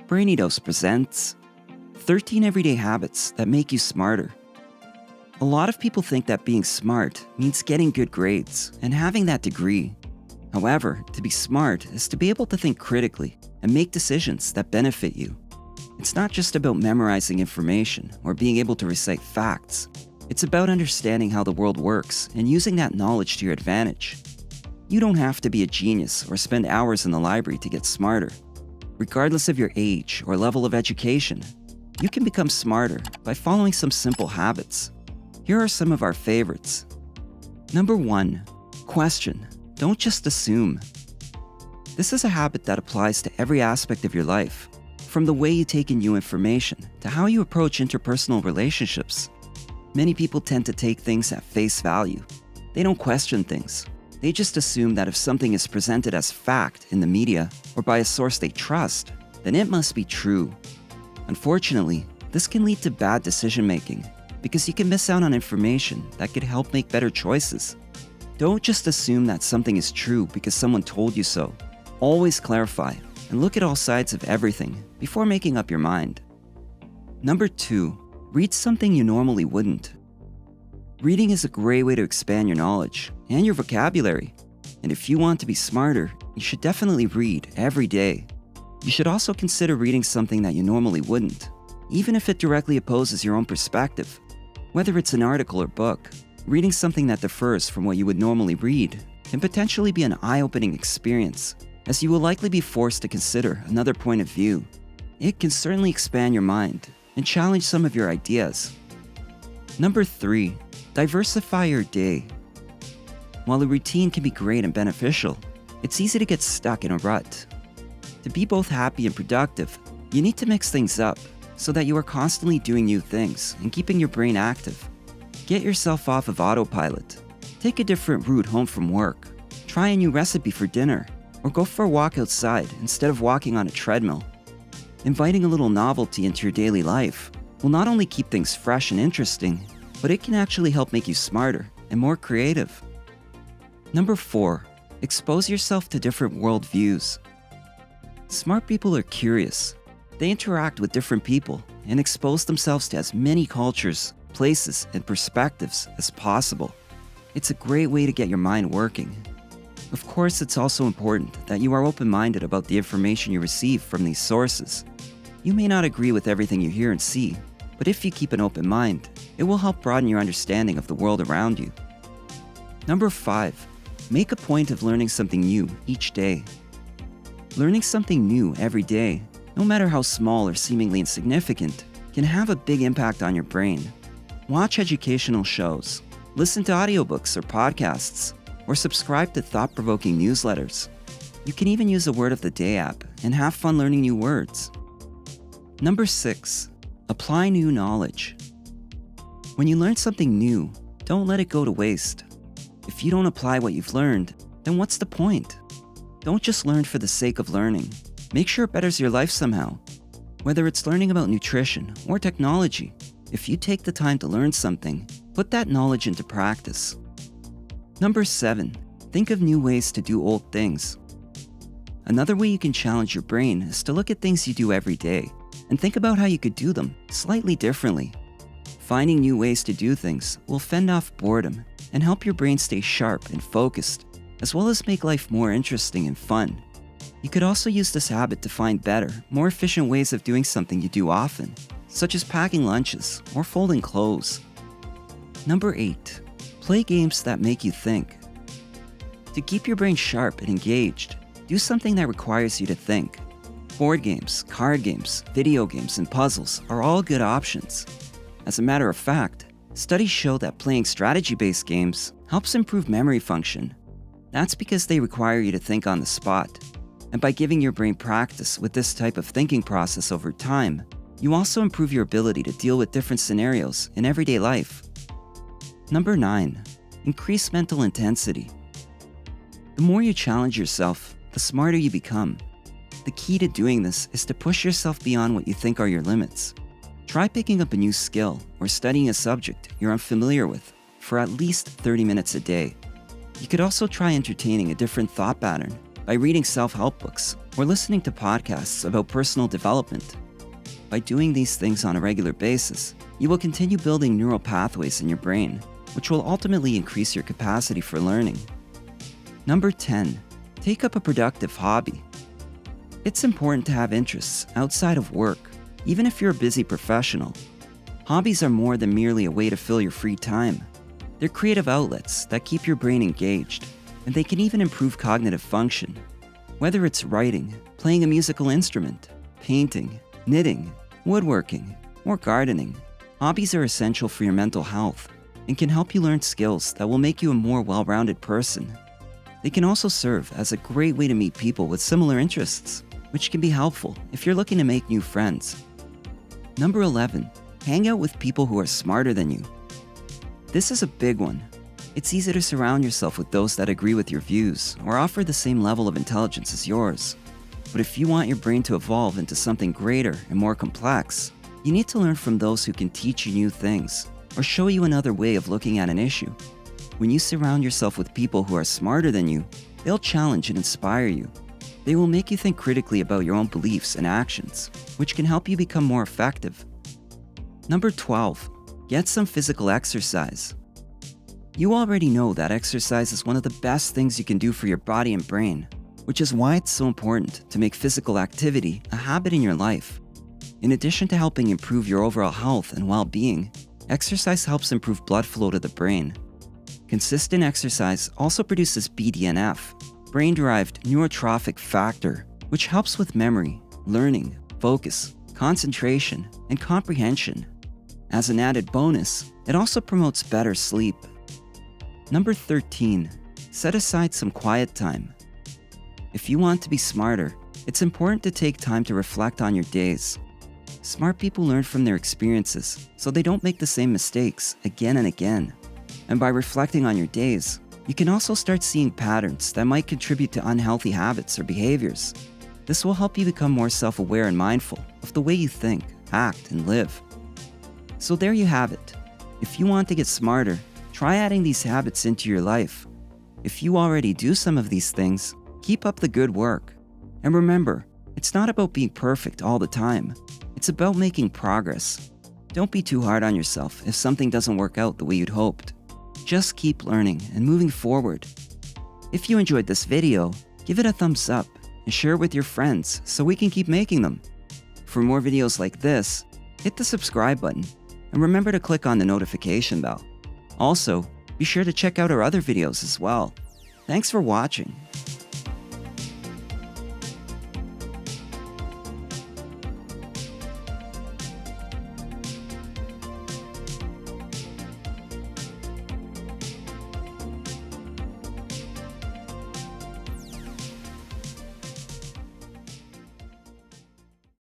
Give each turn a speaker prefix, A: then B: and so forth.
A: Brainidos presents 13 Everyday Habits That Make You Smarter. A lot of people think that being smart means getting good grades and having that degree. However, to be smart is to be able to think critically and make decisions that benefit you. It's not just about memorizing information or being able to recite facts. It's about understanding how the world works and using that knowledge to your advantage. You don't have to be a genius or spend hours in the library to get smarter. Regardless of your age or level of education, you can become smarter by following some simple habits. Here are some of our favorites. Number 1, question. Don't just assume. This is a habit that applies to every aspect of your life, from the way you take in new information to how you approach interpersonal relationships. Many people tend to take things at face value. They don't question things. They just assume that if something is presented as fact in the media or by a source they trust, then it must be true. Unfortunately, this can lead to bad decision-making because you can miss out on information that could help make better choices. Don't just assume that something is true because someone told you so. Always clarify and look at all sides of everything before making up your mind. Number 2, read something you normally wouldn't. Reading is a great way to expand your knowledge and your vocabulary. And if you want to be smarter, you should definitely read every day. You should also consider reading something that you normally wouldn't, even if it directly opposes your own perspective. Whether it's an article or book, reading something that differs from what you would normally read can potentially be an eye-opening experience, as you will likely be forced to consider another point of view. It can certainly expand your mind and challenge some of your ideas. Number 3, diversify your day. While a routine can be great and beneficial, it's easy to get stuck in a rut. To be both happy and productive, you need to mix things up so that you are constantly doing new things and keeping your brain active. Get yourself off of autopilot. Take a different route home from work. Try a new recipe for dinner, or go for a walk outside instead of walking on a treadmill. Inviting a little novelty into your daily life will not only keep things fresh and interesting, but it can actually help make you smarter and more creative. Number 4, expose yourself to different worldviews. Smart people are curious. They interact with different people and expose themselves to as many cultures, places, and perspectives as possible. It's a great way to get your mind working. Of course, it's also important that you are open-minded about the information you receive from these sources. You may not agree with everything you hear and see, but if you keep an open mind, it will help broaden your understanding of the world around you. Number 5, make a point of learning something new each day. Learning something new every day, no matter how small or seemingly insignificant, can have a big impact on your brain. Watch educational shows, listen to audiobooks or podcasts, or subscribe to thought-provoking newsletters. You can even use a Word of the Day app and have fun learning new words. Number 6, apply new knowledge. When you learn something new, don't let it go to waste. If you don't apply what you've learned, then what's the point? Don't just learn for the sake of learning. Make sure it betters your life somehow. Whether it's learning about nutrition or technology, if you take the time to learn something, put that knowledge into practice. Number 7, think of new ways to do old things. Another way you can challenge your brain is to look at things you do every day and think about how you could do them slightly differently. Finding new ways to do things will fend off boredom and help your brain stay sharp and focused, as well as make life more interesting and fun. You could also use this habit to find better, more efficient ways of doing something you do often, such as packing lunches or folding clothes. Number 8, play games that make you think. To keep your brain sharp and engaged, do something that requires you to think. Board games, card games, video games, and puzzles are all good options. As a matter of fact, studies show that playing strategy-based games helps improve memory function. That's because they require you to think on the spot. And by giving your brain practice with this type of thinking process over time, you also improve your ability to deal with different scenarios in everyday life. Number 9, increase mental intensity. The more you challenge yourself, the smarter you become. The key to doing this is to push yourself beyond what you think are your limits. Try picking up a new skill or studying a subject you're unfamiliar with for at least 30 minutes a day. You could also try entertaining a different thought pattern by reading self-help books or listening to podcasts about personal development. By doing these things on a regular basis, you will continue building neural pathways in your brain, which will ultimately increase your capacity for learning. Number 10, take up a productive hobby. It's important to have interests outside of work, even if you're a busy professional. Hobbies are more than merely a way to fill your free time. They're creative outlets that keep your brain engaged, and they can even improve cognitive function. Whether it's writing, playing a musical instrument, painting, knitting, woodworking, or gardening, hobbies are essential for your mental health and can help you learn skills that will make you a more well-rounded person. They can also serve as a great way to meet people with similar interests, which can be helpful if you're looking to make new friends. Number 11, hang out with people who are smarter than you. This is a big one. It's easy to surround yourself with those that agree with your views or offer the same level of intelligence as yours. But if you want your brain to evolve into something greater and more complex, you need to learn from those who can teach you new things or show you another way of looking at an issue. When you surround yourself with people who are smarter than you, they'll challenge and inspire you. They will make you think critically about your own beliefs and actions, which can help you become more effective. Number 12, get some physical exercise. You already know that exercise is one of the best things you can do for your body and brain, which is why it's so important to make physical activity a habit in your life. In addition to helping improve your overall health and well-being, exercise helps improve blood flow to the brain. Consistent exercise also produces BDNF, brain-derived neurotrophic factor, which helps with memory, learning, focus, concentration, and comprehension. As an added bonus, it also promotes better sleep. Number 13, set aside some quiet time. If you want to be smarter, it's important to take time to reflect on your days. Smart people learn from their experiences, so they don't make the same mistakes again and again. And by reflecting on your days, you can also start seeing patterns that might contribute to unhealthy habits or behaviors. This will help you become more self-aware and mindful of the way you think, act, and live. So there you have it. If you want to get smarter, try adding these habits into your life. If you already do some of these things, keep up the good work. And remember, it's not about being perfect all the time. It's about making progress. Don't be too hard on yourself if something doesn't work out the way you'd hoped. Just keep learning and moving forward. If you enjoyed this video, give it a thumbs up and share it with your friends so we can keep making them. For more videos like this, hit the subscribe button and remember to click on the notification bell. Also, be sure to check out our other videos as well. Thanks for watching.